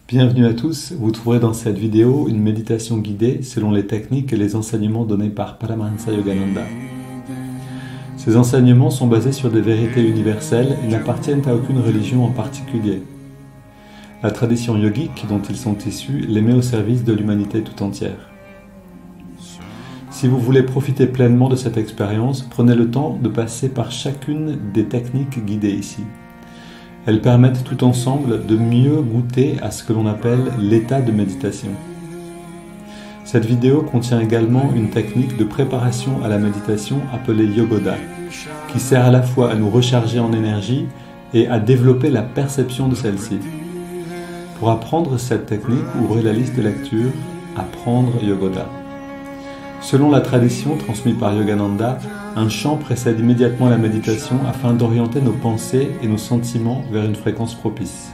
Bienvenue à tous, vous trouverez dans cette vidéo une méditation guidée selon les techniques et les enseignements donnés par Paramahansa Yogananda. Ces enseignements sont basés sur des vérités universelles et n'appartiennent à aucune religion en particulier. La tradition yogique dont ils sont issus les met au service de l'humanité tout entière. Si vous voulez profiter pleinement de cette expérience, prenez le temps de passer par chacune des techniques guidées ici. Elles permettent tout ensemble de mieux goûter à ce que l'on appelle l'état de méditation. Cette vidéo contient également une technique de préparation à la méditation appelée Yogoda, qui sert à la fois à nous recharger en énergie et à développer la perception de celle-ci. Pour apprendre cette technique, ouvrez la liste de lecture « Apprendre Yogoda ». Selon la tradition transmise par Yogananda, un chant précède immédiatement la méditation afin d'orienter nos pensées et nos sentiments vers une fréquence propice.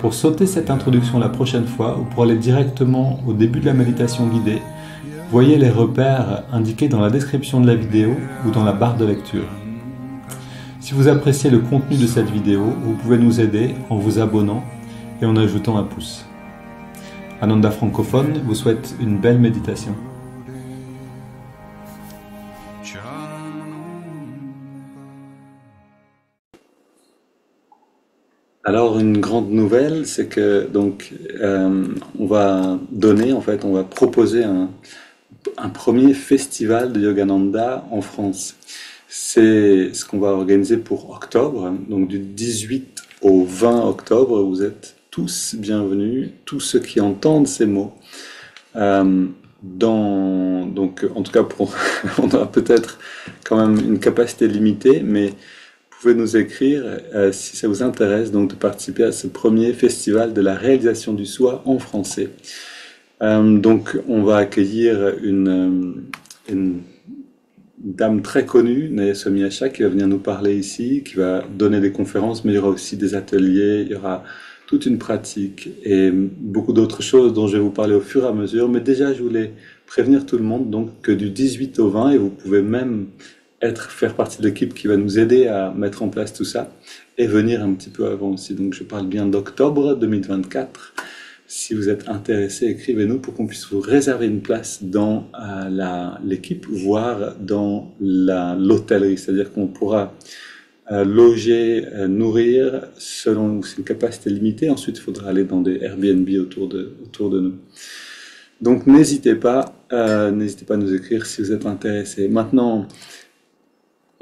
Pour sauter cette introduction la prochaine fois ou pour aller directement au début de la méditation guidée, voyez les repères indiqués dans la description de la vidéo ou dans la barre de lecture. Si vous appréciez le contenu de cette vidéo, vous pouvez nous aider en vous abonnant et en ajoutant un pouce. Ananda francophone vous souhaite une belle méditation. Alors une grande nouvelle, c'est que on va on va proposer un premier festival de Yogananda en France. C'est ce qu'on va organiser pour octobre, donc du 18 au 20 octobre. Vous êtes tous bienvenus, tous ceux qui entendent ces mots. En tout cas, on aura peut-être quand même une capacité limitée, mais vous pouvez nous écrire si ça vous intéresse donc de participer à ce premier festival de la réalisation du soi en français. Donc on va accueillir une dame très connue, Nayasomi Asha, qui va venir nous parler ici, qui va donner des conférences, mais il y aura aussi des ateliers, il y aura toute une pratique et beaucoup d'autres choses dont je vais vous parler au fur et à mesure. Mais déjà, je voulais prévenir tout le monde donc que du 18 au 20, et vous pouvez même faire partie de l'équipe qui va nous aider à mettre en place tout ça et venir un petit peu avant aussi. Donc je parle bien d'octobre 2024. Si vous êtes intéressé, écrivez-nous pour qu'on puisse vous réserver une place dans l'équipe, voire dans l'hôtellerie. C'est-à-dire qu'on pourra loger, nourrir selon une capacité limitée. Ensuite, il faudra aller dans des Airbnb autour de nous. Donc n'hésitez pas à nous écrire si vous êtes intéressé. Maintenant,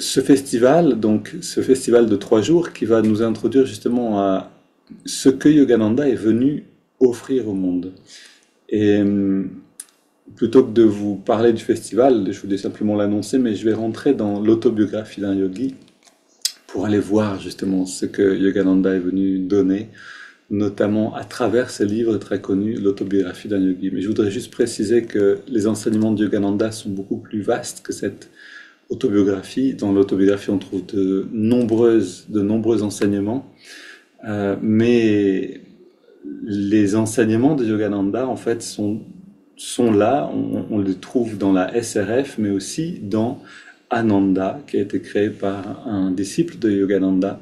ce festival de 3 jours qui va nous introduire justement à ce que Yogananda est venu offrir au monde. Et plutôt que de vous parler du festival, je voulais simplement l'annoncer, mais je vais rentrer dans l'autobiographie d'un yogi pour aller voir justement ce que Yogananda est venu donner, notamment à travers ce livre très connu, l'autobiographie d'un yogi. Mais je voudrais juste préciser que les enseignements de Yogananda sont beaucoup plus vastes que cette autobiographie. Dans l'autobiographie, on trouve de nombreux enseignements, mais les enseignements de Yogananda, en fait, sont là, on les trouve dans la SRF, mais aussi dans Ananda, qui a été créé par un disciple de Yogananda.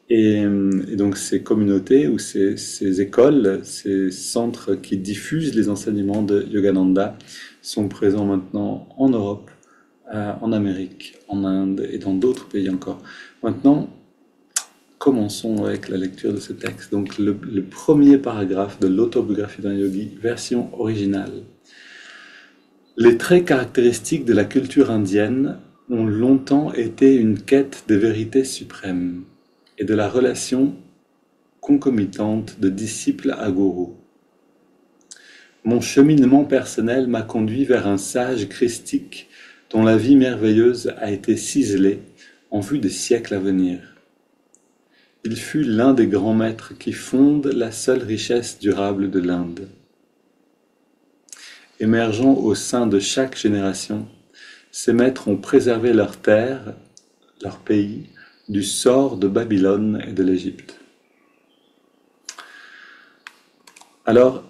Et donc ces communautés ou ces écoles, ces centres qui diffusent les enseignements de Yogananda sont présents maintenant en Europe, en Amérique, en Inde et dans d'autres pays encore. Maintenant, commençons avec la lecture de ce texte. Donc le premier paragraphe de l'autobiographie d'un yogi, version originale. Les traits caractéristiques de la culture indienne ont longtemps été une quête de vérité suprême et de la relation concomitante de disciple à gourou. Mon cheminement personnel m'a conduit vers un sage christique dont la vie merveilleuse a été ciselée en vue des siècles à venir. Il fut l'un des grands maîtres qui fondent la seule richesse durable de l'Inde. Émergeant au sein de chaque génération, ces maîtres ont préservé leur terre, leur pays, du sort de Babylone et de l'Égypte. Alors,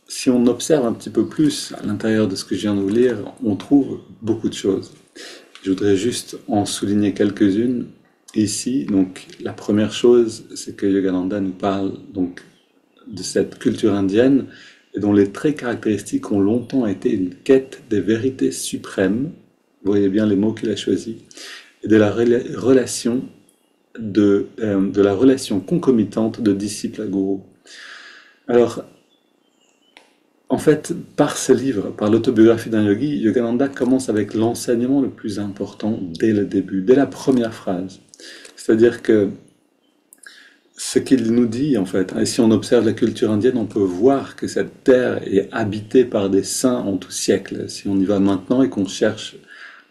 si on observe un petit peu plus à l'intérieur de ce que je viens de vous lire, on trouve beaucoup de choses. Je voudrais juste en souligner quelques-unes ici. Donc, la première chose, c'est que Yogananda nous parle donc de cette culture indienne et dont les traits caractéristiques ont longtemps été une quête des vérités suprêmes, vous voyez bien les mots qu'il a choisis, et de la relation de la relation concomitante de disciple à gourou. Alors, en fait, par ce livre, par l'autobiographie d'un yogi, Yogananda commence avec l'enseignement le plus important dès le début, dès la première phrase. C'est-à-dire que ce qu'il nous dit, en fait, et si on observe la culture indienne, on peut voir que cette terre est habitée par des saints en tout siècle. Si on y va maintenant et qu'on cherche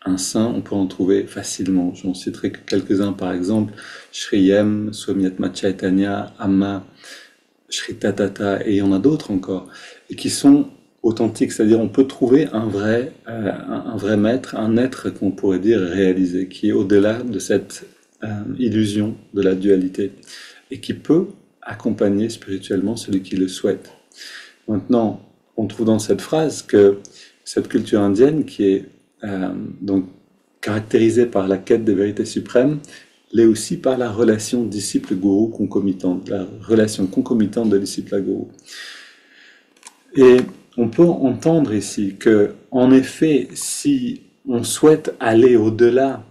un saint, on peut en trouver facilement. J'en citerai que quelques-uns, par exemple, Sri Yem, Swami Chaitanya, Amma, Sri Tatata, et il y en a d'autres encore, et qui sont authentiques, c'est-à-dire on peut trouver un vrai maître, un être qu'on pourrait dire réalisé, qui est au-delà de cette illusion de la dualité, et qui peut accompagner spirituellement celui qui le souhaite. Maintenant, on trouve dans cette phrase que cette culture indienne, qui est donc caractérisée par la quête des vérités suprêmes, l'est aussi par la relation disciple-gourou concomitante, la relation concomitante de disciple à gourou. Et on peut entendre ici que, en effet, si on souhaite aller au-delà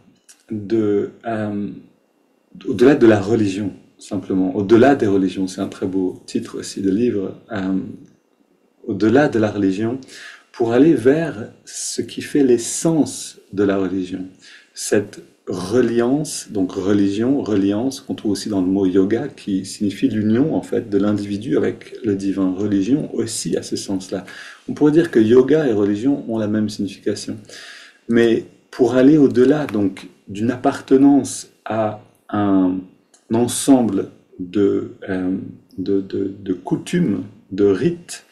de la religion, simplement, au-delà des religions, c'est un très beau titre aussi de livre, au-delà de la religion, pour aller vers ce qui fait l'essence de la religion, cette reliance, donc religion, reliance, qu'on trouve aussi dans le mot yoga, qui signifie l'union en fait de l'individu avec le divin. Religion aussi à ce sens-là. On pourrait dire que yoga et religion ont la même signification. Mais pour aller au-delà donc d'une appartenance à un ensemble de coutumes, de rites,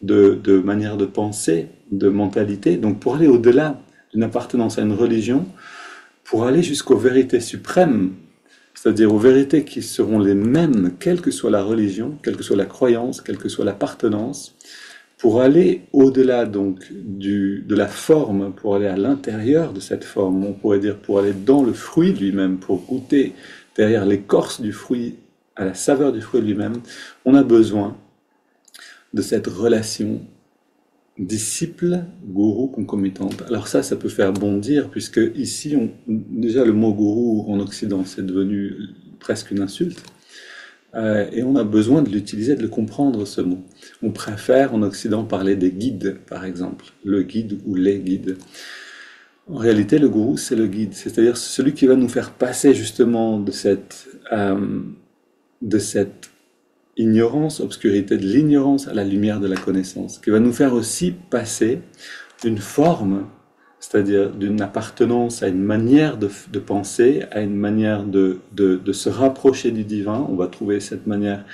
de manières de penser, de mentalité, donc pour aller au-delà d'une appartenance à une religion, pour aller jusqu'aux vérités suprêmes, c'est-à-dire aux vérités qui seront les mêmes, quelle que soit la religion, quelle que soit la croyance, quelle que soit l'appartenance, pour aller au-delà donc de la forme, pour aller à l'intérieur de cette forme, on pourrait dire pour aller dans le fruit lui-même, pour goûter derrière l'écorce du fruit, à la saveur du fruit lui-même, on a besoin de cette relation disciple-gourou concomitante. Alors ça peut faire bondir, puisque ici, déjà le mot gourou en Occident, c'est devenu presque une insulte, et on a besoin de l'utiliser, de le comprendre, ce mot. On préfère en Occident parler des guides, par exemple, le guide ou les guides. En réalité, le gourou, c'est le guide, c'est-à-dire celui qui va nous faire passer justement de cette ignorance, obscurité de l'ignorance à la lumière de la connaissance, qui va nous faire aussi passer d'une forme, c'est-à-dire d'une appartenance à une manière de penser, à une manière de se rapprocher du divin. On va trouver cette manière,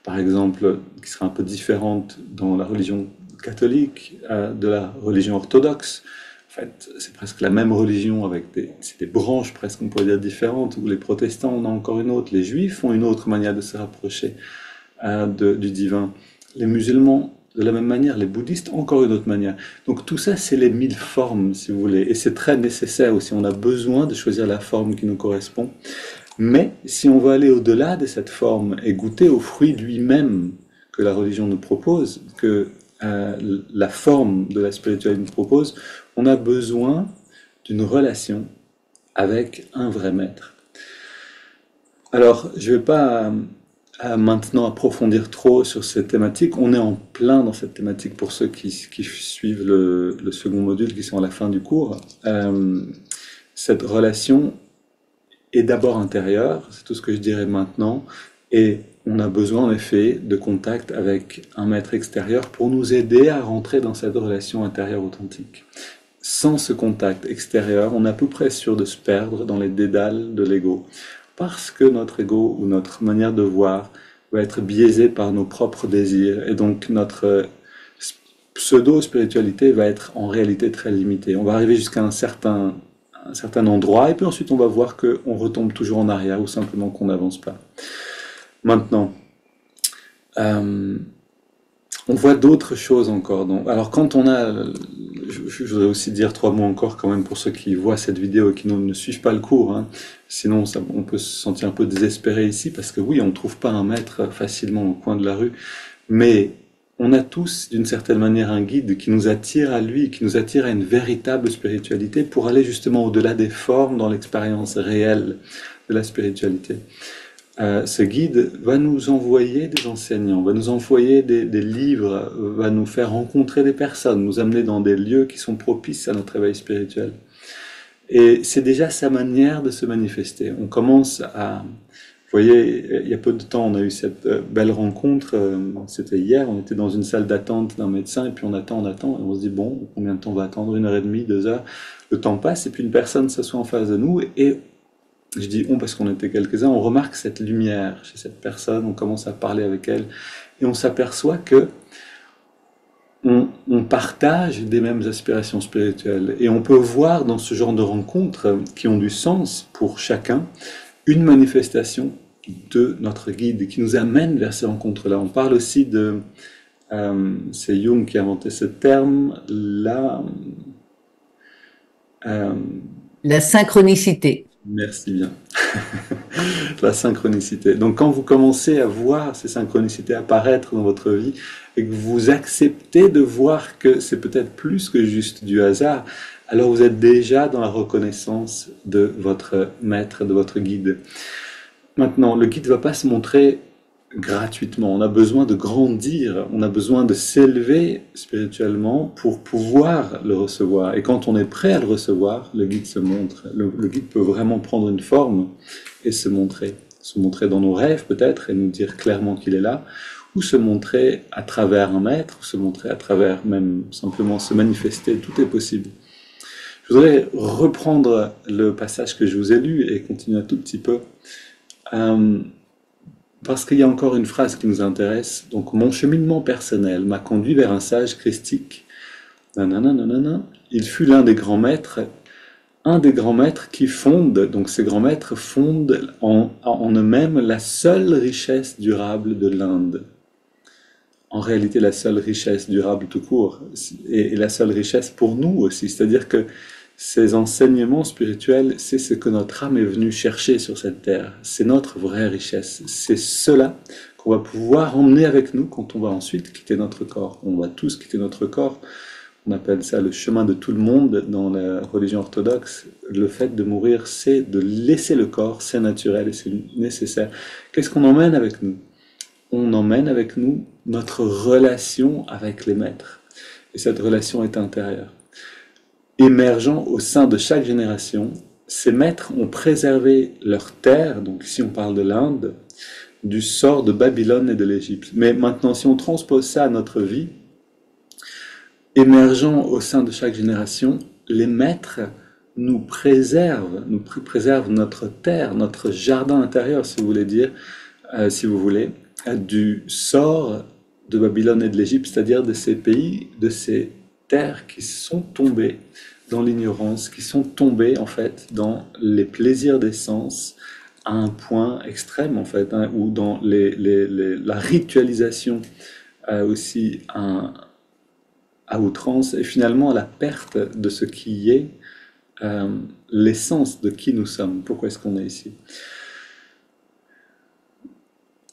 par exemple, qui sera un peu différente dans la religion catholique, de la religion orthodoxe. En fait, c'est presque la même religion avec des branches presque, on pourrait dire, différentes, où les protestants en ont encore une autre, les juifs ont une autre manière de se rapprocher du divin. Les musulmans, de la même manière, les bouddhistes, encore une autre manière. Donc tout ça, c'est les 1000 formes, si vous voulez, et c'est très nécessaire aussi. On a besoin de choisir la forme qui nous correspond. Mais si on veut aller au-delà de cette forme et goûter au fruit lui-même que la religion nous propose, que la forme de la spiritualité nous propose, on a besoin d'une relation avec un vrai maître. Alors, je ne vais pas maintenant approfondir trop sur cette thématique. On est en plein dans cette thématique pour ceux qui suivent le second module, qui sont à la fin du cours. Cette relation est d'abord intérieure, c'est tout ce que je dirais maintenant, et on a besoin en effet de contact avec un maître extérieur pour nous aider à rentrer dans cette relation intérieure authentique. Sans ce contact extérieur, on est à peu près sûr de se perdre dans les dédales de l'ego, parce que notre ego ou notre manière de voir va être biaisée par nos propres désirs, et donc notre pseudo-spiritualité va être en réalité très limitée. On va arriver jusqu'à un certain endroit, et puis ensuite on va voir qu'on retombe toujours en arrière, ou simplement qu'on n'avance pas. Maintenant, on voit d'autres choses encore. Donc, alors quand on a, je voudrais aussi dire trois mots encore quand même pour ceux qui voient cette vidéo et qui ne suivent pas le cours, hein. Sinon on peut se sentir un peu désespéré ici parce que oui, on ne trouve pas un maître facilement au coin de la rue, mais on a tous d'une certaine manière un guide qui nous attire à lui, qui nous attire à une véritable spiritualité pour aller justement au-delà des formes dans l'expérience réelle de la spiritualité. Ce guide va nous envoyer des enseignants, va nous envoyer des livres, va nous faire rencontrer des personnes, nous amener dans des lieux qui sont propices à notre éveil spirituel. Et c'est déjà sa manière de se manifester. On commence à... Vous voyez, il y a peu de temps, on a eu cette belle rencontre, c'était hier, on était dans une salle d'attente d'un médecin, et puis on attend, et on se dit, bon, combien de temps on va attendre? 1h30, 2 heures. Le temps passe, et puis une personne s'assoit en face de nous, et je dis on parce qu'on était quelques-uns, on remarque cette lumière chez cette personne, on commence à parler avec elle, et on s'aperçoit que on partage des mêmes aspirations spirituelles. Et on peut voir dans ce genre de rencontres qui ont du sens pour chacun, une manifestation de notre guide qui nous amène vers ces rencontres-là. On parle aussi de... c'est Jung qui a inventé ce terme, euh, La synchronicité. merci bien. La synchronicité. Donc quand vous commencez à voir ces synchronicités apparaître dans votre vie et que vous acceptez de voir que c'est peut-être plus que juste du hasard, alors vous êtes déjà dans la reconnaissance de votre maître, de votre guide. Maintenant, le guide ne va pas se montrer gratuitement. On a besoin de grandir, on a besoin de s'élever spirituellement pour pouvoir le recevoir. Et quand on est prêt à le recevoir, le guide se montre. Le guide peut vraiment prendre une forme et se montrer. Se montrer dans nos rêves peut-être et nous dire clairement qu'il est là, ou se montrer à travers un maître, ou se montrer à travers même simplement se manifester, tout est possible. Je voudrais reprendre le passage que je vous ai lu et continuer un tout petit peu. Parce qu'il y a encore une phrase qui nous intéresse. Donc, mon cheminement personnel m'a conduit vers un sage christique. Nanana, nanana. Il fut l'un des grands maîtres, un des grands maîtres qui fondent, donc ces grands maîtres fondent en eux-mêmes la seule richesse durable de l'Inde. En réalité, la seule richesse durable tout court, et la seule richesse pour nous aussi. C'est-à-dire que ces enseignements spirituels, c'est ce que notre âme est venue chercher sur cette terre. C'est notre vraie richesse. C'est cela qu'on va pouvoir emmener avec nous quand on va ensuite quitter notre corps. On va tous quitter notre corps. On appelle ça le chemin de tout le monde dans la religion orthodoxe. Le fait de mourir, c'est de laisser le corps, c'est naturel et c'est nécessaire. Qu'est-ce qu'on emmène avec nous? On emmène avec nous notre relation avec les maîtres. Et cette relation est intérieure. Émergeant au sein de chaque génération, ces maîtres ont préservé leur terre, donc ici on parle de l'Inde, du sort de Babylone et de l'Égypte. Mais maintenant, si on transpose ça à notre vie, émergeant au sein de chaque génération, les maîtres nous préservent notre terre, notre jardin intérieur, si vous voulez dire, si vous voulez, du sort de Babylone et de l'Égypte, c'est-à-dire de ces pays, de ces terres qui sont tombées dans l'ignorance, qui sont tombées en fait dans les plaisirs des sens à un point extrême en fait, hein, ou dans la ritualisation aussi à outrance et finalement à la perte de ce qui est l'essence de qui nous sommes, pourquoi est-ce qu'on est ici.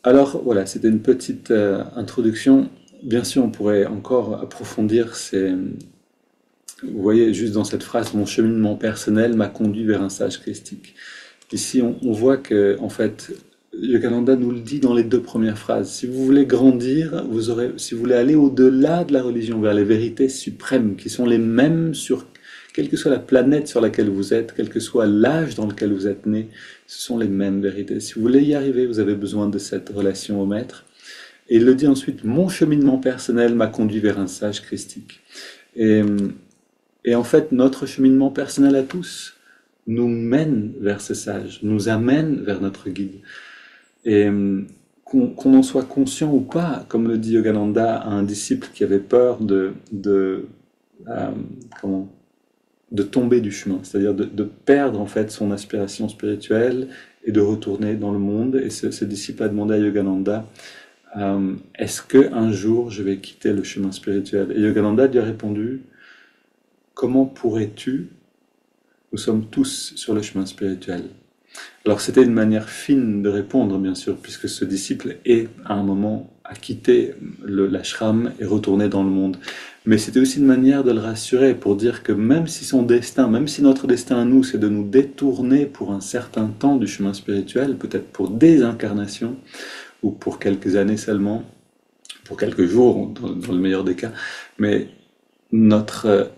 Alors voilà, c'était une petite introduction. Bien sûr, on pourrait encore approfondir vous voyez, juste dans cette phrase, mon cheminement personnel m'a conduit vers un sage christique. Ici, on voit que, en fait, Yogananda nous le dit dans les deux premières phrases. Si vous voulez grandir, si vous voulez aller au-delà de la religion, vers les vérités suprêmes, qui sont les mêmes sur quelle que soit la planète sur laquelle vous êtes, quel que soit l'âge dans lequel vous êtes né, ce sont les mêmes vérités. Si vous voulez y arriver, vous avez besoin de cette relation au maître. Et il le dit ensuite, mon cheminement personnel m'a conduit vers un sage christique. Et en fait, notre cheminement personnel à tous nous mène vers ce sage, nous amène vers notre guide. Et qu'on en soit conscient ou pas, comme le dit Yogananda à un disciple qui avait peur de tomber du chemin, c'est-à-dire de perdre en fait son aspiration spirituelle et de retourner dans le monde. Et ce disciple a demandé à Yogananda est-ce qu'un jour je vais quitter le chemin spirituel? Et Yogananda lui a répondu, comment pourrais-tu? Nous sommes tous sur le chemin spirituel. Alors c'était une manière fine de répondre, bien sûr, puisque ce disciple est, à un moment, a quitté l'ashram et retourné dans le monde. Mais c'était aussi une manière de le rassurer, pour dire que même si son destin, même si notre destin à nous, c'est de nous détourner pour un certain temps du chemin spirituel, peut-être pour des incarnations, ou pour quelques années seulement, pour quelques jours, dans le meilleur des cas, mais notre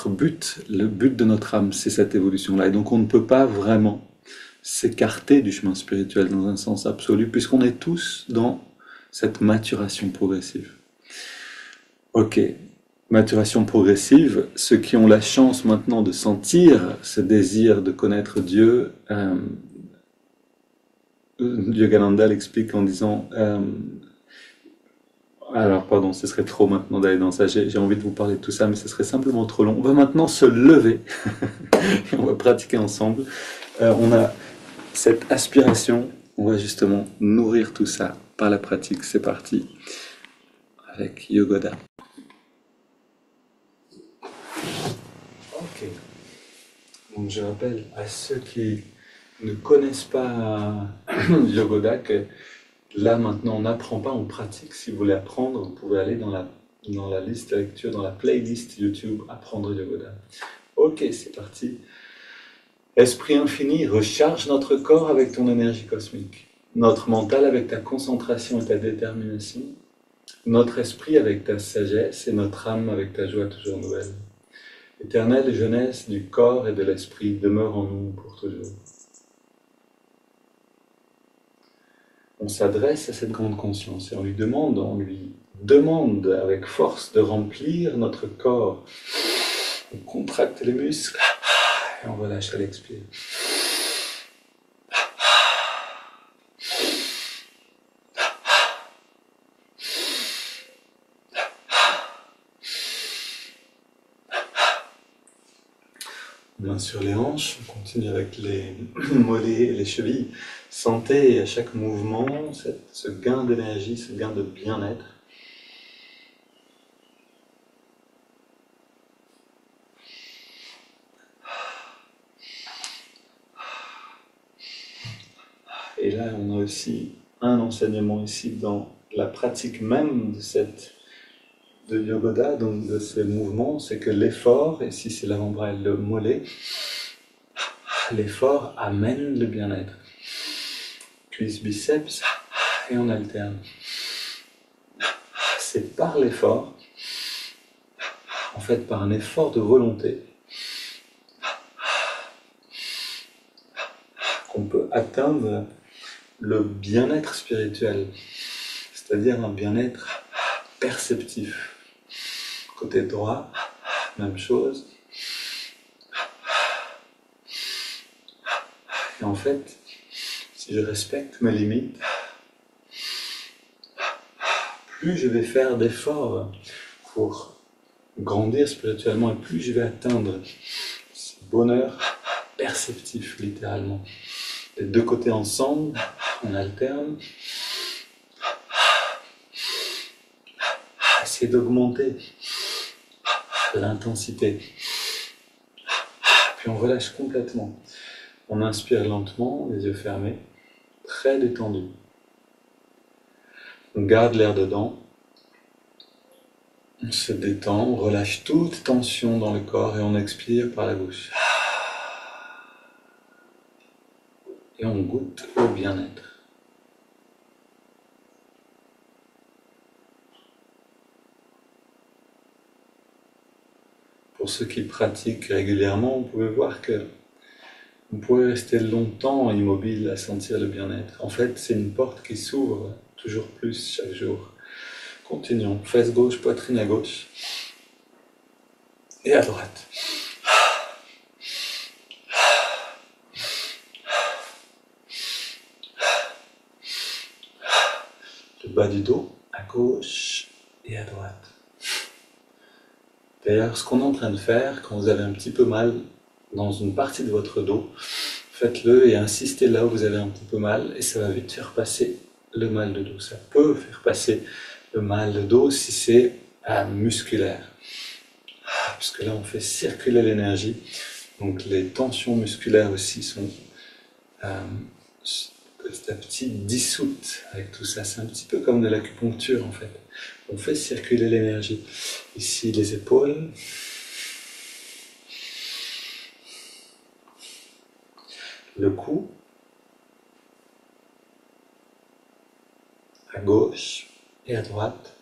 but, le but de notre âme, c'est cette évolution-là. Et donc on ne peut pas vraiment s'écarter du chemin spirituel dans un sens absolu, puisqu'on est tous dans cette maturation progressive. Ok, maturation progressive, ceux qui ont la chance maintenant de sentir ce désir de connaître Dieu, Yogananda l'explique en disant alors, pardon, ce serait trop maintenant d'aller dans ça. J'ai envie de vous parler de tout ça, mais ce serait simplement trop long. On va maintenant se lever et on va pratiquer ensemble. On a cette aspiration, on va justement nourrir tout ça par la pratique. C'est parti avec Yogoda. Ok. Donc, je rappelle à ceux qui ne connaissent pas Yogoda que là, maintenant, on n'apprend pas, on pratique. Si vous voulez apprendre, vous pouvez aller dans la liste de lecture, dans la playlist YouTube Apprendre Yogoda. Ok, c'est parti. Esprit infini, recharge notre corps avec ton énergie cosmique, notre mental avec ta concentration et ta détermination, notre esprit avec ta sagesse et notre âme avec ta joie toujours nouvelle. Éternelle jeunesse du corps et de l'esprit, demeure en nous pour toujours. On s'adresse à cette grande conscience et on lui demande avec force de remplir notre corps. On contracte les muscles et on relâche à l'expire. Main sur les hanches, on continue avec les mollets et les chevilles. Sentez à chaque mouvement ce gain d'énergie, ce gain de bien-être. Et là, on a aussi un enseignement ici dans la pratique même de Yogoda, donc de ces mouvements, c'est que l'effort, et si c'est l'avant-bras et le mollet, l'effort amène le bien-être. Cuisse, biceps, et on alterne. C'est par l'effort, en fait par un effort de volonté, qu'on peut atteindre le bien-être spirituel, c'est-à-dire un bien-être perceptif. Côté droit, même chose. Et en fait, si je respecte mes limites, plus je vais faire d'efforts pour grandir spirituellement et plus je vais atteindre ce bonheur perceptif, littéralement. Les deux côtés ensemble, on alterne. Essayer d'augmenter l'intensité. Puis on relâche complètement. On inspire lentement, les yeux fermés, très détendu. On garde l'air dedans. On se détend, on relâche toute tension dans le corps et on expire par la bouche. Et on goûte au bien-être. Pour ceux qui pratiquent régulièrement, vous pouvez voir que vous pouvez rester longtemps immobile à sentir le bien-être. En fait, c'est une porte qui s'ouvre toujours plus chaque jour. Continuons. Fesse gauche, poitrine à gauche. Et à droite. Le bas du dos, à gauche et à droite. D'ailleurs, ce qu'on est en train de faire, quand vous avez un petit peu mal dans une partie de votre dos, faites-le et insistez là où vous avez un petit peu mal et ça va vite faire passer le mal de dos. Ça peut faire passer le mal de dos si c'est musculaire. Parce que là, on fait circuler l'énergie. Donc les tensions musculaires aussi sont euh, petit à petit dissoutes avec tout ça. C'est un petit peu comme de l'acupuncture en fait. On fait circuler l'énergie. Ici, les épaules. Le cou. À gauche et à droite.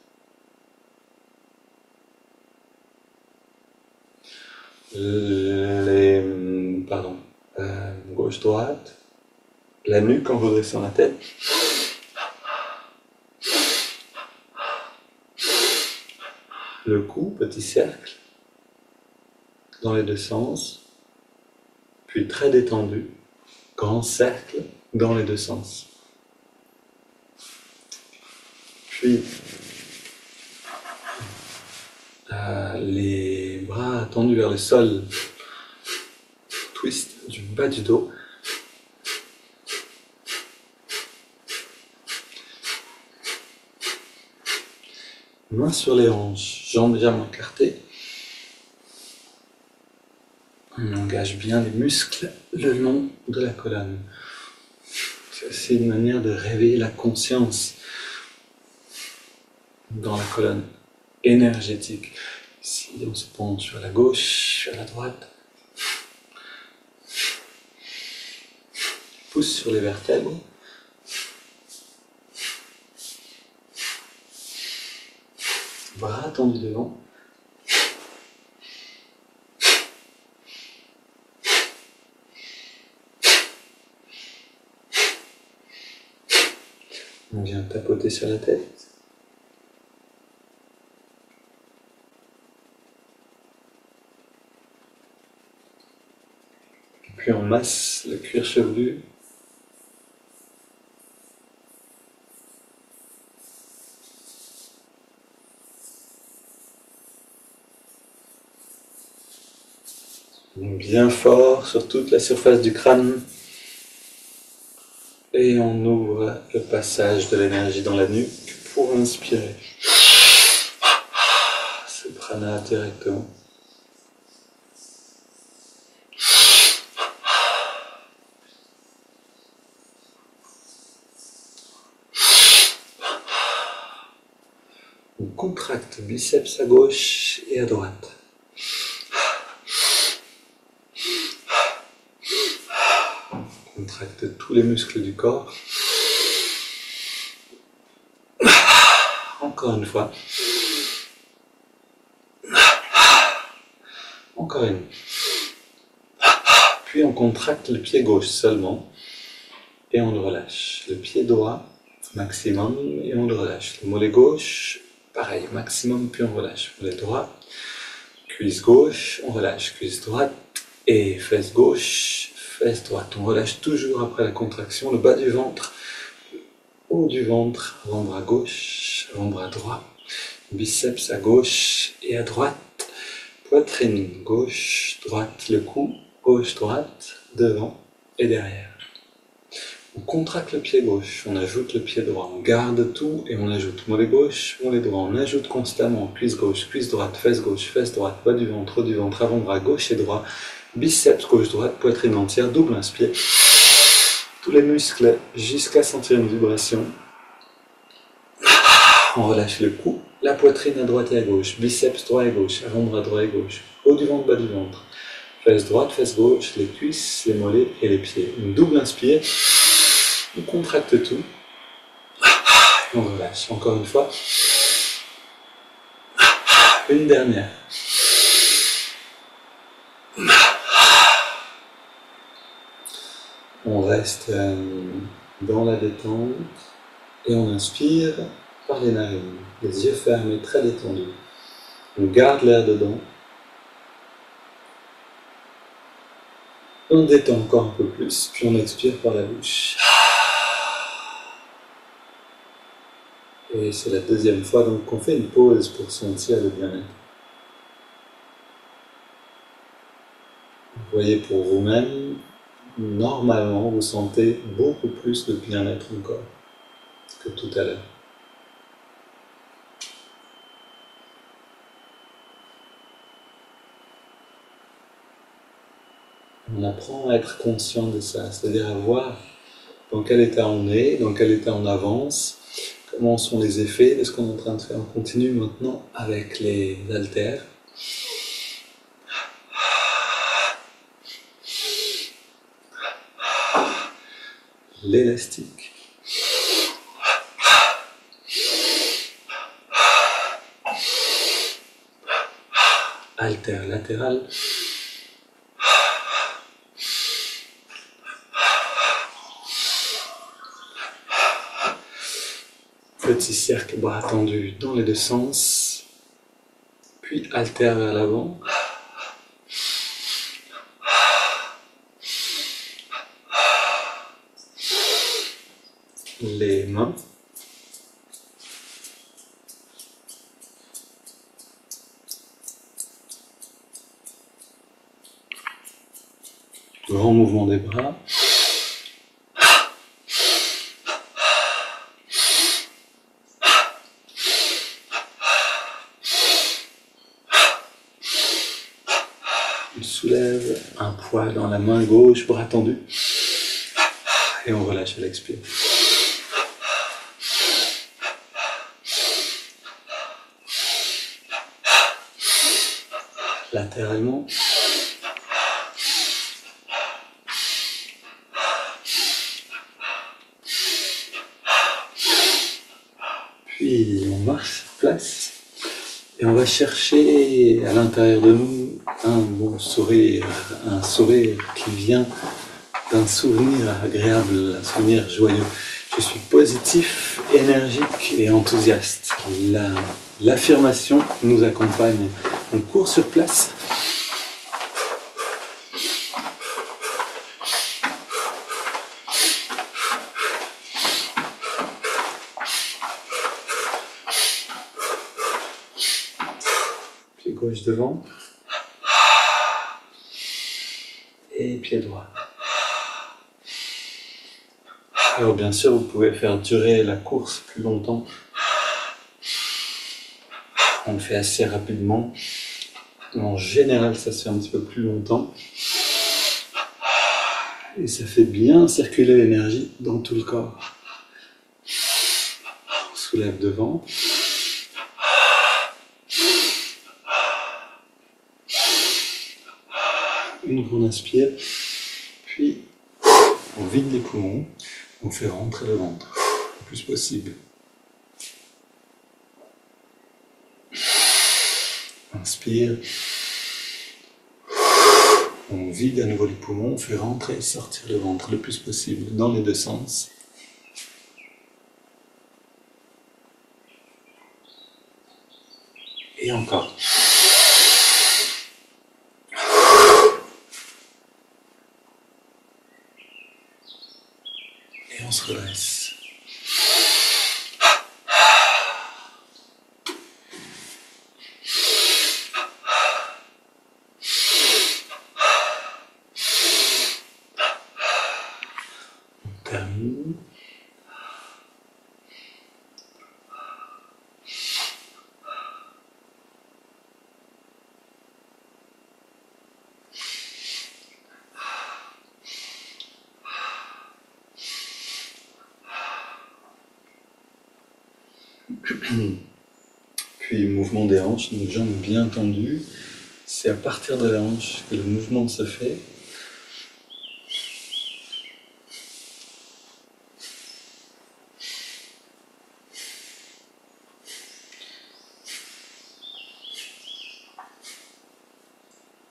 Gauche-droite, la nuque en redressant la tête. Le cou, petit cercle, dans les deux sens, puis très détendu, grand cercle dans les deux sens. Puis les bras tendus vers le sol, twist du bas du dos. Mains sur les hanches, jambes légèrement écartées. On engage bien les muscles le long de la colonne. C'est aussi une manière de réveiller la conscience dans la colonne énergétique. Ici, on se penche sur la gauche, sur la droite. Pousse sur les vertèbres. Bras tendus devant. On vient tapoter sur la tête. Puis on masse le cuir chevelu. Bien fort sur toute la surface du crâne. Et on ouvre le passage de l'énergie dans la nuque pour inspirer. Ce prana directement. On contracte biceps à gauche et à droite. On contracte tous les muscles du corps. Encore une fois. Encore une. Puis on contracte le pied gauche seulement et on le relâche. Le pied droit, maximum, et on le relâche. Le mollet gauche, pareil, maximum, puis on relâche. Mollet droit, cuisse gauche, on relâche. Cuisse droite et fesse gauche, fesse droite. On relâche toujours après la contraction le bas du ventre, le haut du ventre, avant-bras gauche, avant-bras droit, biceps à gauche et à droite, poitrine gauche, droite, le cou, gauche, droite, devant et derrière. On contracte le pied gauche, on ajoute le pied droit, on garde tout et on ajoute mollet gauche, mollet droit, on ajoute constamment cuisse gauche, cuisse droite, fesse droite, bas du ventre, avant-bras gauche et droit, biceps gauche, droite, poitrine entière, double inspire. Tous les muscles jusqu'à sentir une vibration. On relâche le cou, la poitrine à droite et à gauche, biceps droit et gauche, avant-bras droit et gauche, haut du ventre, bas du ventre. Fesse droite, fesse gauche, les cuisses, les mollets et les pieds. Une double inspire. On contracte tout. Et on relâche. Encore une fois. Une dernière. On reste dans la détente et on inspire par les narines. Les yeux fermés, très détendus. On garde l'air dedans. On détend encore un peu plus, puis on expire par la bouche. Et c'est la deuxième fois donc qu'on fait une pause pour sentir le bien-être. Vous voyez pour vous-même, normalement vous sentez beaucoup plus de bien-être encore. que tout à l'heure. On apprend à être conscient de ça, c'est-à-dire à voir dans quel état on est, dans quel état on avance, comment sont les effets de ce qu'on est en train de faire. On continue maintenant avec les haltères. L'élastique. Haltère latéral. Petit cercle, bras tendus dans les deux sens. Puis haltère vers l'avant. Les mains. Grand mouvement des bras. On soulève un poids dans la main gauche, bras tendu. Et on relâche à l'expire. Latéralement. Puis on marche sur place et on va chercher à l'intérieur de nous un bon sourire, un sourire qui vient d'un souvenir agréable, un souvenir joyeux. Je suis positif, énergique et enthousiaste. L'affirmation nous accompagne. On court sur place. Pied gauche devant. Et pied droit. Alors bien sûr, vous pouvez faire durer la course plus longtemps. On le fait assez rapidement. En général, ça se fait un petit peu plus longtemps. Et ça fait bien circuler l'énergie dans tout le corps. On soulève devant. Une grande inspire. Puis, on vide les poumons. On fait rentrer le ventre le plus possible. Inspire. On vide à nouveau les poumons, on fait rentrer et sortir le ventre le plus possible dans les deux sens. Et encore. Et on se redresse. Termine. Puis mouvement des hanches, nos jambes bien tendues. C'est à partir de la hanche que le mouvement se fait.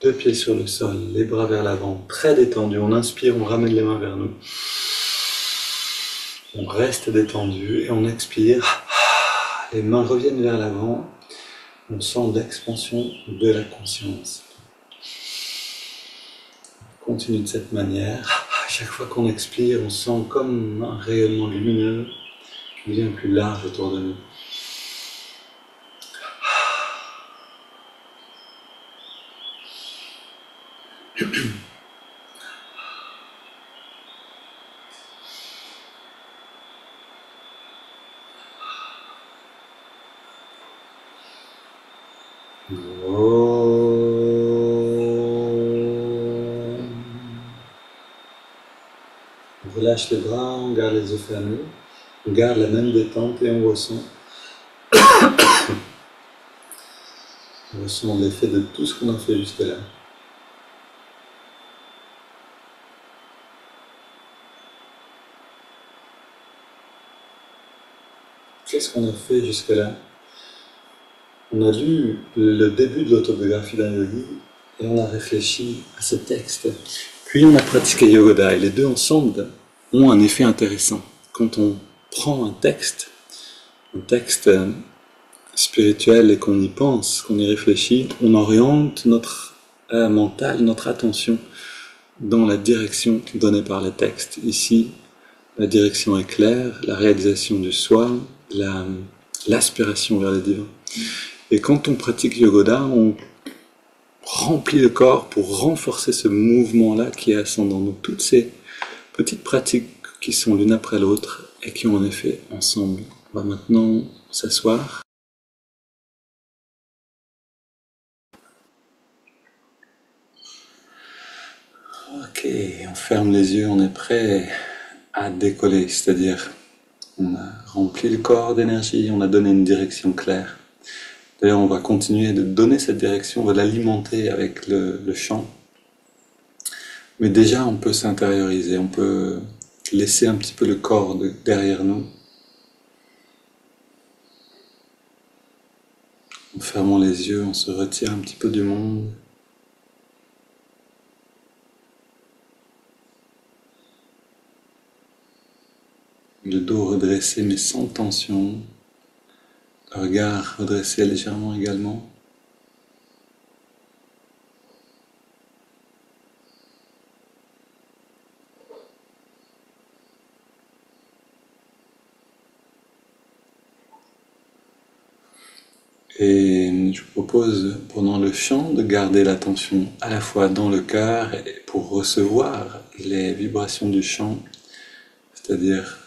Deux pieds sur le sol, les bras vers l'avant, très détendus. On inspire, on ramène les mains vers nous. On reste détendu et on expire. Les mains reviennent vers l'avant. On sent l'expansion de la conscience. On continue de cette manière. À chaque fois qu'on expire, on sent comme un rayonnement lumineux qui devient plus large autour de nous. On relâche les bras, on garde les yeux fermés, on garde la même détente et on ressent l'effet de tout ce qu'on a fait jusque-là. Qu'est-ce qu'on a fait jusque-là? On a lu le début de l'autobiographie d'un yogi et on a réfléchi à ce texte. Puis on a pratiqué Yogoda et les deux ensemble ont un effet intéressant. Quand on prend un texte spirituel et qu'on y pense, qu'on y réfléchit, on oriente notre mental, notre attention dans la direction donnée par le texte. Ici, la direction est claire, la réalisation du soi, l'aspiration vers le divin. Et quand on pratique Yogoda, on remplit le corps pour renforcer ce mouvement-là qui est ascendant. Donc toutes ces petites pratiques qui sont l'une après l'autre et qui ont un effet ensemble. On va maintenant s'asseoir. Ok, on ferme les yeux, on est prêt à décoller, c'est-à-dire on a rempli le corps d'énergie, on a donné une direction claire. D'ailleurs, on va continuer de donner cette direction, on va l'alimenter avec le chant. Mais déjà, on peut s'intérioriser, on peut laisser un petit peu le corps derrière nous. En fermant les yeux, on se retire un petit peu du monde. Le dos redressé mais sans tension. Le regard redressé légèrement également. Et je vous propose pendant le chant de garder l'attention à la fois dans le cœur et pour recevoir les vibrations du chant, c'est-à-dire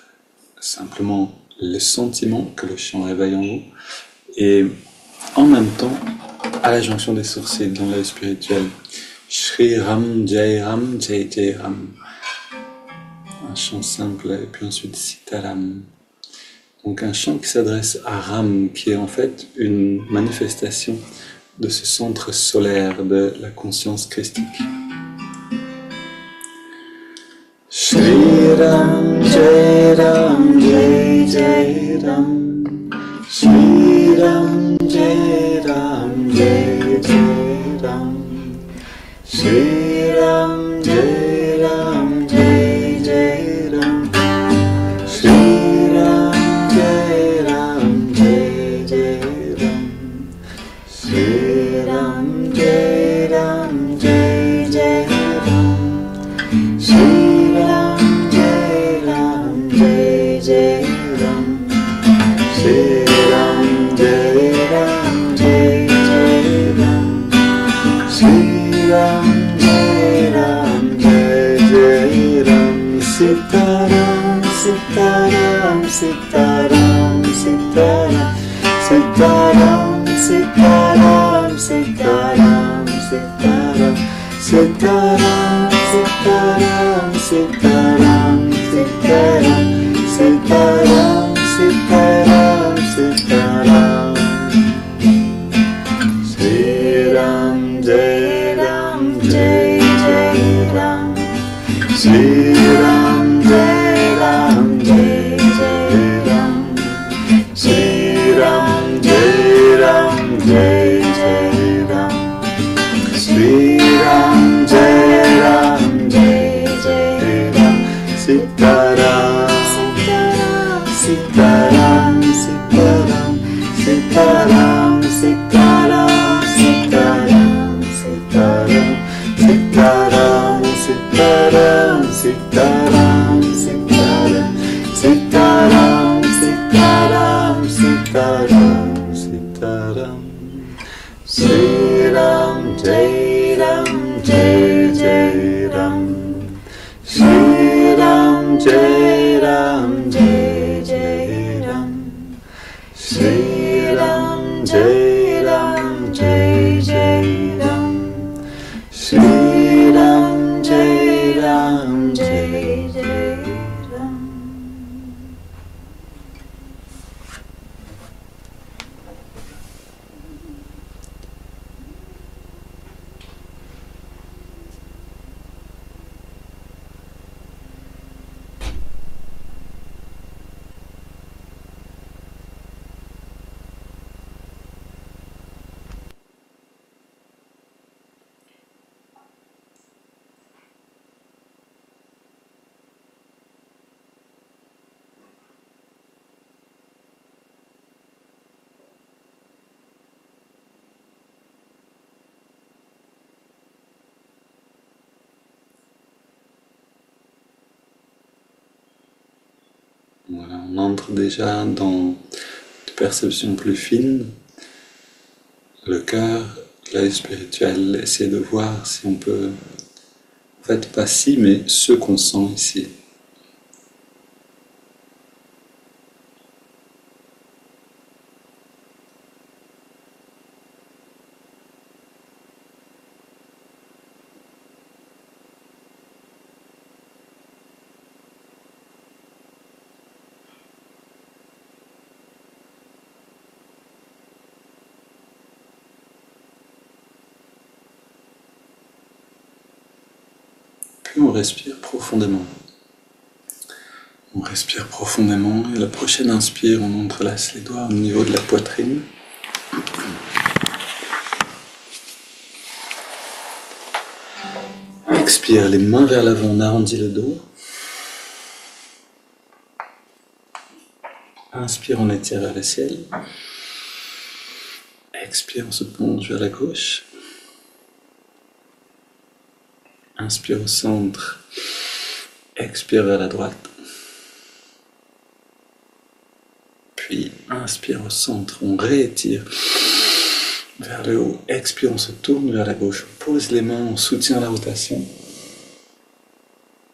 simplement le sentiment que le chant réveille en vous, et en même temps à la jonction des sourcils dans l'œil spirituel. Shri Ram Jai Ram Jai Jai Ram. Un chant simple et puis ensuite Sitaram. Donc un chant qui s'adresse à Ram, qui est en fait une manifestation de ce centre solaire de la conscience christique. Shri Ram Jai Ram Jai Jai Ram. Shri Ram Jai Ram Jai Jai Ram. Shri Ram Jai Ram Jai Jai Ram. Shri Ram Jai Ram Jai Jai Ram. Shri Ram Jai Ram Jai Jai Ram. Shri Ram Jai Ram Jai Jai Ram. Shri Ram Jai Ram Jai Jai Ram. Shri Ram Jai Ram Jai Jai Ram. Sitaram, Sitaram, Sitaram, Sitaram. Sitaram, Sitaram, Sitaram, Sitaram. Sitaram, Sitaram, Sitaram, Sitaram. Sitaram, Sitaram, Sitaram. Shri Ram Jai Ram Jai Jai Ram. Shri Ram Jai Ram Jai Jai Ram. Shri Ram Jai Ram Jai Jai Ram. Shri Ram Jai Ram Jai Jai Ram. Sitaram, Sitaram, Sitaram, Sitaram, Sitaram, Sitaram, Sitaram, Sitaram, Sitaram, Sitaram, Sitaram, Sitaram, Sitaram, Sitaram, Sitaram, Sitaram. Shri Ram Jai Ram Jai Jai Ram. Shri Ram Jai Ram Jai Jai Ram. Shri Ram Jai Ram Jai Voilà, on entre déjà dans des perceptions plus fines, le cœur, l'œil spirituel, essayer de voir si on peut, en fait pas si, mais ce qu'on sent ici. Puis on respire profondément. On respire profondément et la prochaine inspire, on entrelace les doigts au niveau de la poitrine. Expire les mains vers l'avant, on arrondit le dos. Inspire, on étire vers le ciel. Expire, on se plonge vers la gauche. Inspire au centre. Expire vers la droite. Puis inspire au centre, on réétire vers le haut. Expire, on se tourne vers la gauche. On pose les mains, on soutient la rotation.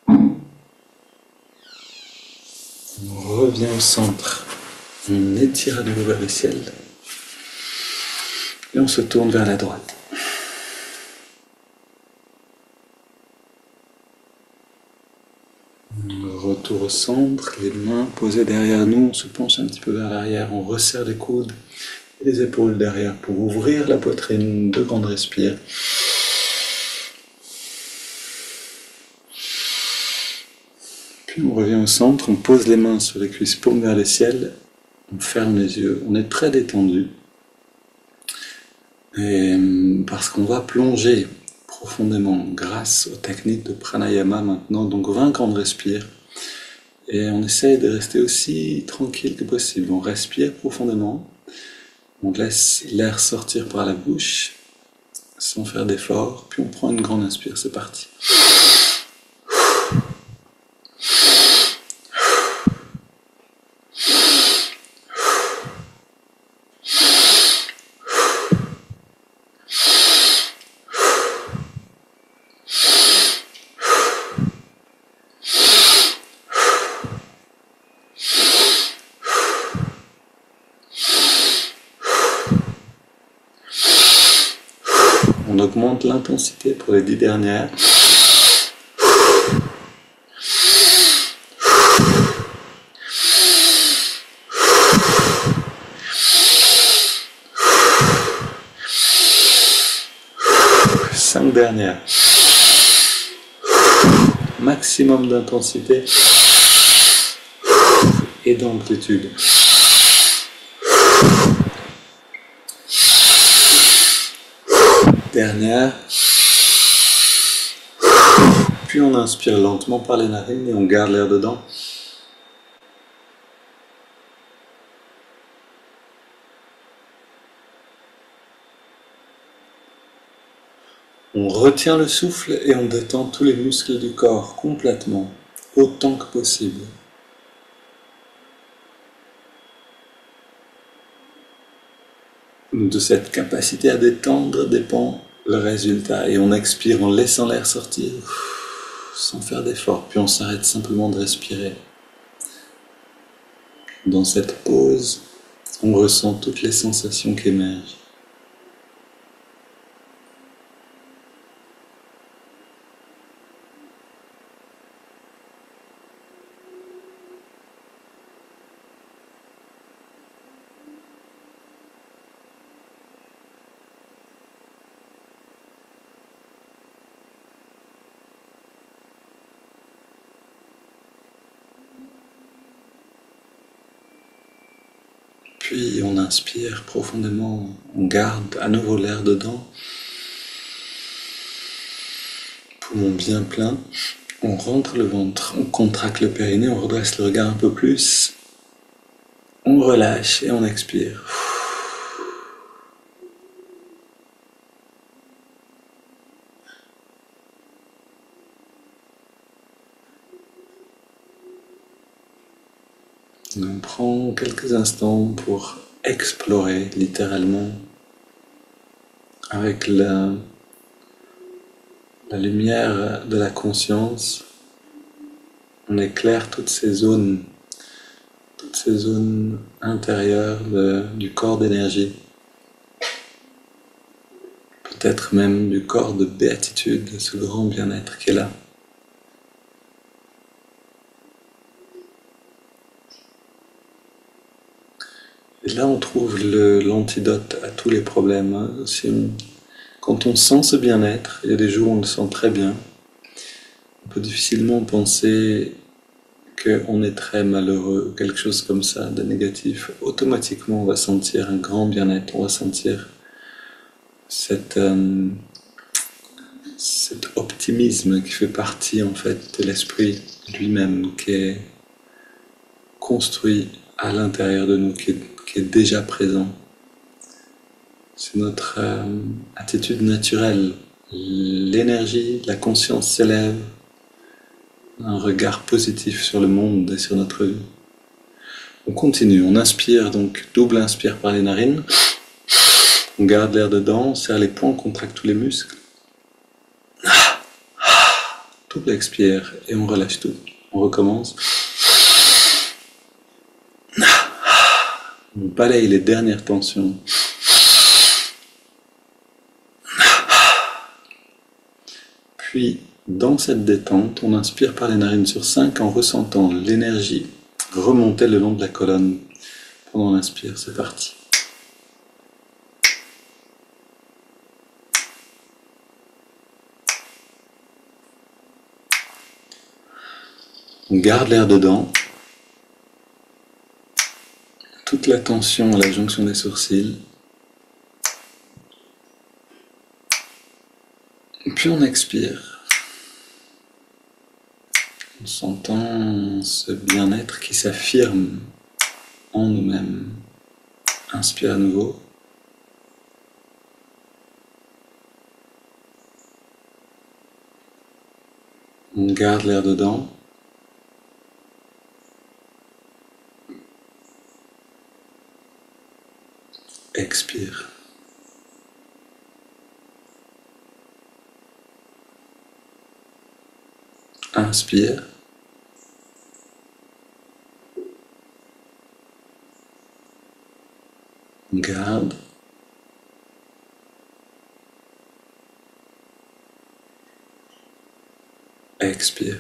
On revient au centre. On étire à nouveau vers le ciel. Et on se tourne vers la droite. Retour au centre, les mains posées derrière nous, on se penche un petit peu vers l'arrière, on resserre les coudes et les épaules derrière pour ouvrir la poitrine, 2 grandes respires. Puis on revient au centre, on pose les mains sur les cuisses, paume vers le ciel, on ferme les yeux, on est très détendu. Et parce qu'on va plonger profondément grâce aux techniques de pranayama maintenant, donc 20 grandes respires. Et on essaye de rester aussi tranquille que possible. On respire profondément, on laisse l'air sortir par la bouche sans faire d'effort, puis on prend une grande inspire, c'est parti. On augmente l'intensité pour les 10 dernières. Cinq dernières. Maximum d'intensité et d'amplitude. Dernière. Puis on inspire lentement par les narines et on garde l'air dedans. On retient le souffle et on détend tous les muscles du corps complètement, autant que possible. De cette capacité à détendre dépend le résultat. Et on expire en laissant l'air sortir, sans faire d'effort. Puis on s'arrête simplement de respirer. Dans cette pause, on ressent toutes les sensations qui émergent. Puis on inspire profondément, on garde à nouveau l'air dedans, poumon bien plein, on rentre le ventre, on contracte le périnée, on redresse le regard un peu plus, on relâche et on expire. On prend quelques instants pour explorer littéralement avec la lumière de la conscience. On éclaire toutes ces zones intérieures du corps d'énergie, peut-être même du corps de béatitude, ce grand bien-être qui est là. Et là, on trouve l'antidote à tous les problèmes, hein. Quand on sent ce bien-être, il y a des jours où on le sent très bien, on peut difficilement penser qu'on est très malheureux, quelque chose comme ça, de négatif. Automatiquement, on va sentir un grand bien-être, on va sentir cette, cet optimisme qui fait partie en fait de l'esprit lui-même, qui est construit à l'intérieur de nous, qui est déjà présent. C'est notre attitude naturelle. L'énergie, la conscience s'élève, un regard positif sur le monde et sur notre vie. On continue, on inspire, donc double inspire par les narines. On garde l'air dedans, on serre les poings, on contracte tous les muscles. Double expire et on relâche tout. On recommence. On balaye les dernières tensions. Puis, dans cette détente, on inspire par les narines sur 5 en ressentant l'énergie remonter le long de la colonne. Pendant l'inspire, c'est parti. On garde l'air dedans. Toute la tension à la jonction des sourcils. Et puis on expire. En sentant ce bien-être qui s'affirme en nous-mêmes. Inspire à nouveau. On garde l'air dedans. Expire. Inspire. Garde. Expire.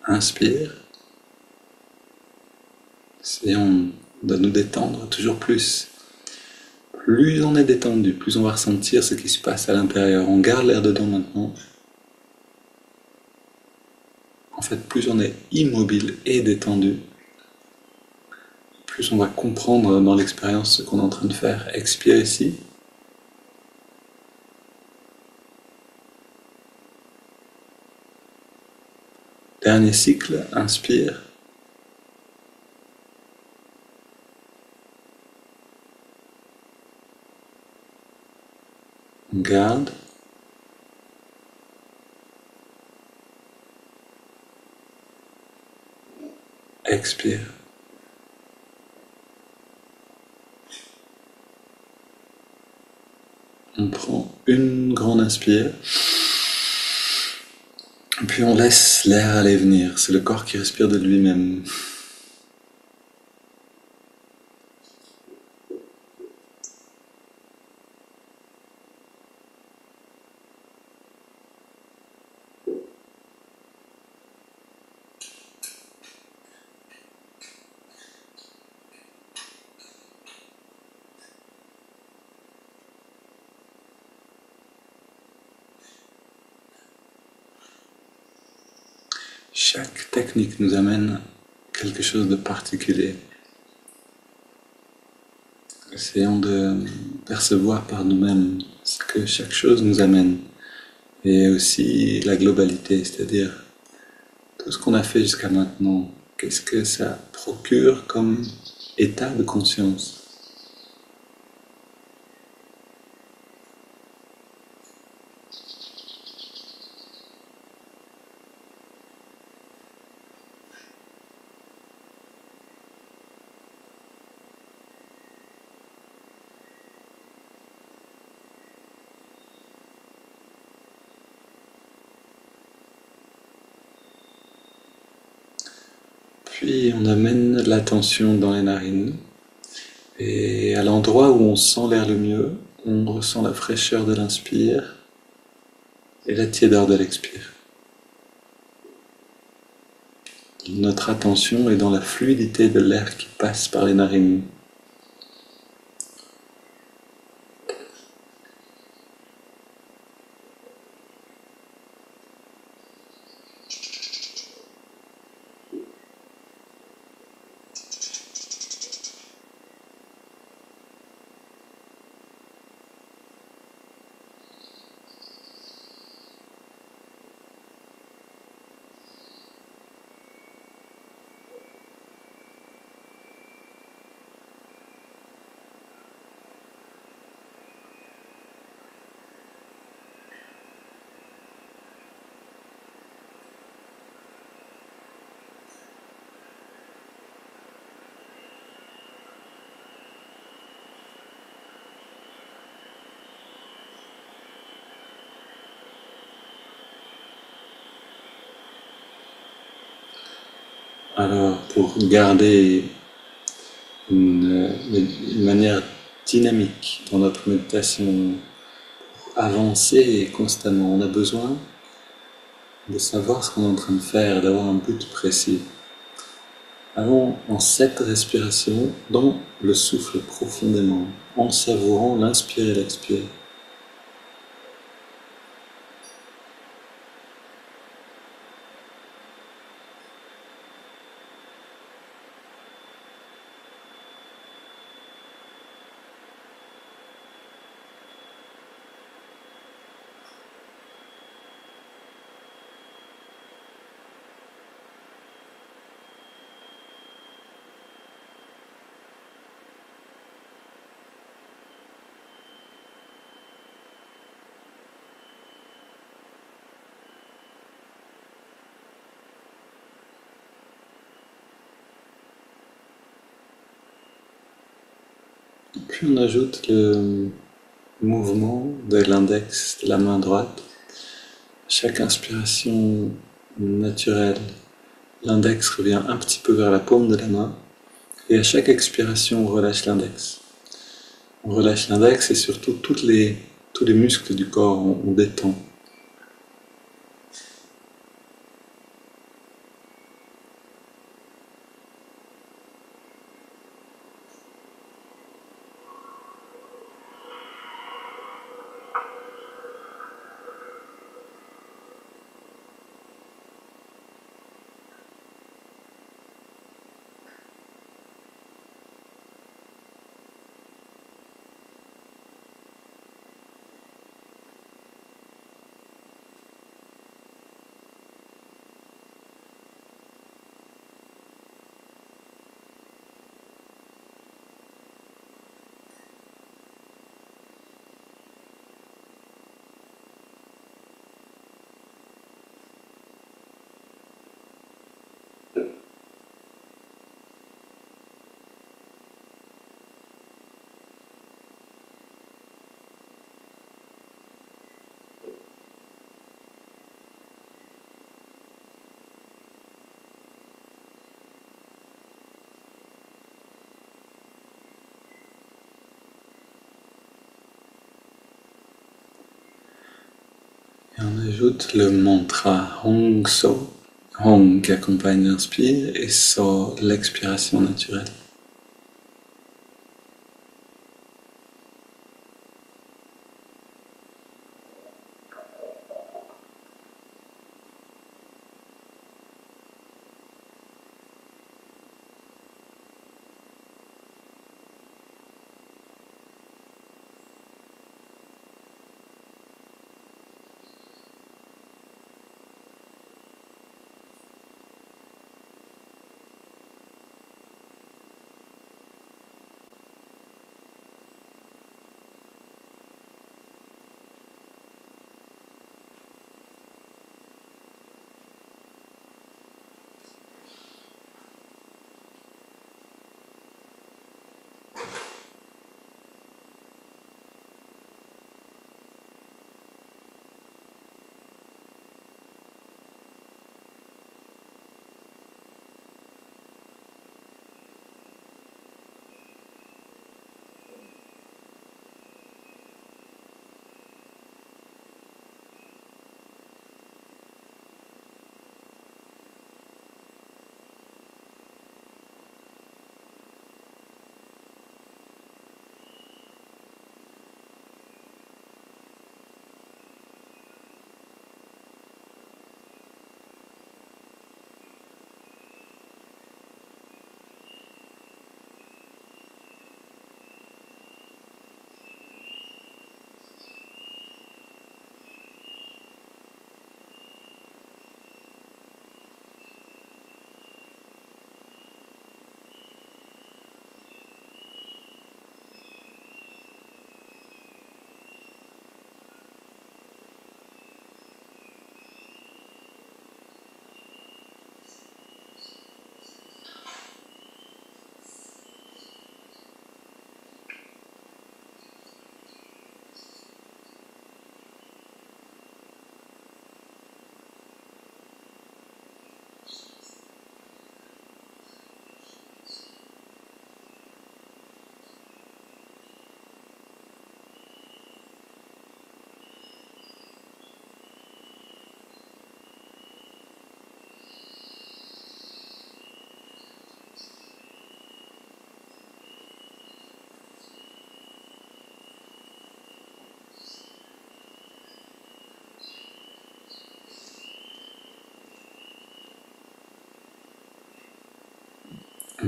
Inspire. Essayons de nous détendre toujours plus. Plus on est détendu, plus on va ressentir ce qui se passe à l'intérieur. On garde l'air dedans maintenant. En fait, plus on est immobile et détendu, plus on va comprendre dans l'expérience ce qu'on est en train de faire. Expire ici. Dernier cycle, inspire. Garde. Expire. On prend une grande inspire. Puis on laisse l'air aller venir. C'est le corps qui respire de lui-même. Chaque technique nous amène quelque chose de particulier. Essayons de percevoir par nous-mêmes ce que chaque chose nous amène. Et aussi la globalité, c'est-à-dire tout ce qu'on a fait jusqu'à maintenant. Qu'est-ce que ça procure comme état de conscience? Puis on amène l'attention dans les narines. Et à l'endroit où on sent l'air le mieux, on ressent la fraîcheur de l'inspire et la tiédeur de l'expire. Notre attention est dans la fluidité de l'air qui passe par les narines. Alors, pour garder une manière dynamique dans notre méditation, avancer constamment, on a besoin de savoir ce qu'on est en train de faire, d'avoir un but précis. Allons en 7 respirations dans le souffle profondément, en savourant l'inspire et l'expire. Puis on ajoute le mouvement de l'index de la main droite. Chaque inspiration naturelle, l'index revient un petit peu vers la paume de la main. Et à chaque expiration, on relâche l'index. On relâche l'index et surtout tous les muscles du corps, on détend. Et on ajoute le mantra Hong So. Hong qui accompagne l'inspire et So l'expiration naturelle.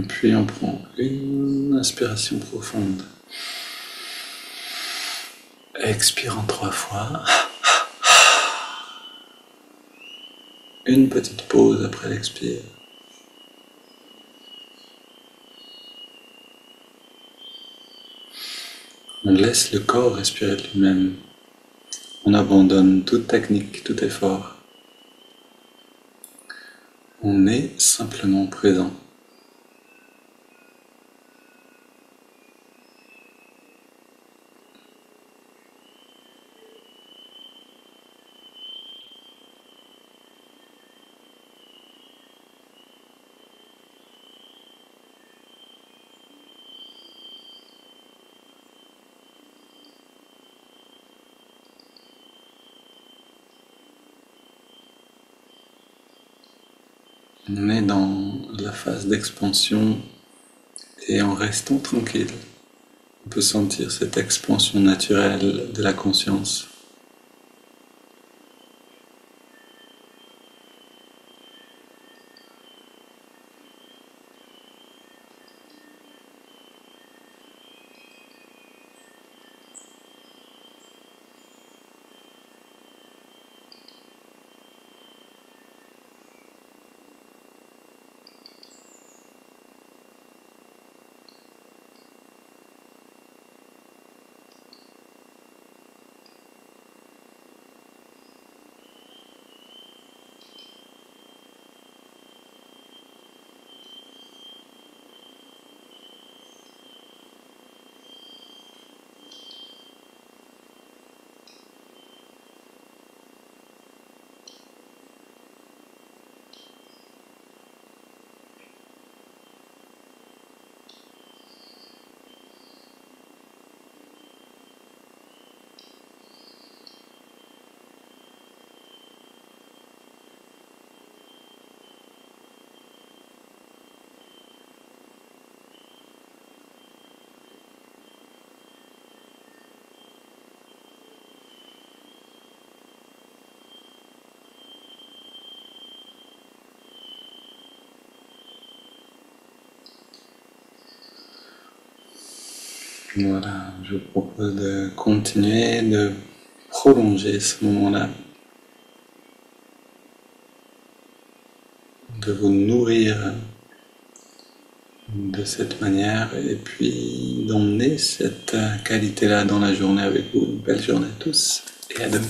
Puis on prend une inspiration profonde. Expirant 3 fois. Une petite pause après l'expire. On laisse le corps respirer de lui-même. On abandonne toute technique, tout effort. On est simplement présent. On est dans la phase d'expansion et en restant tranquille, on peut sentir cette expansion naturelle de la conscience. Voilà, je vous propose de continuer, de prolonger ce moment-là, de vous nourrir de cette manière et puis d'emmener cette qualité-là dans la journée avec vous. Une belle journée à tous et à demain.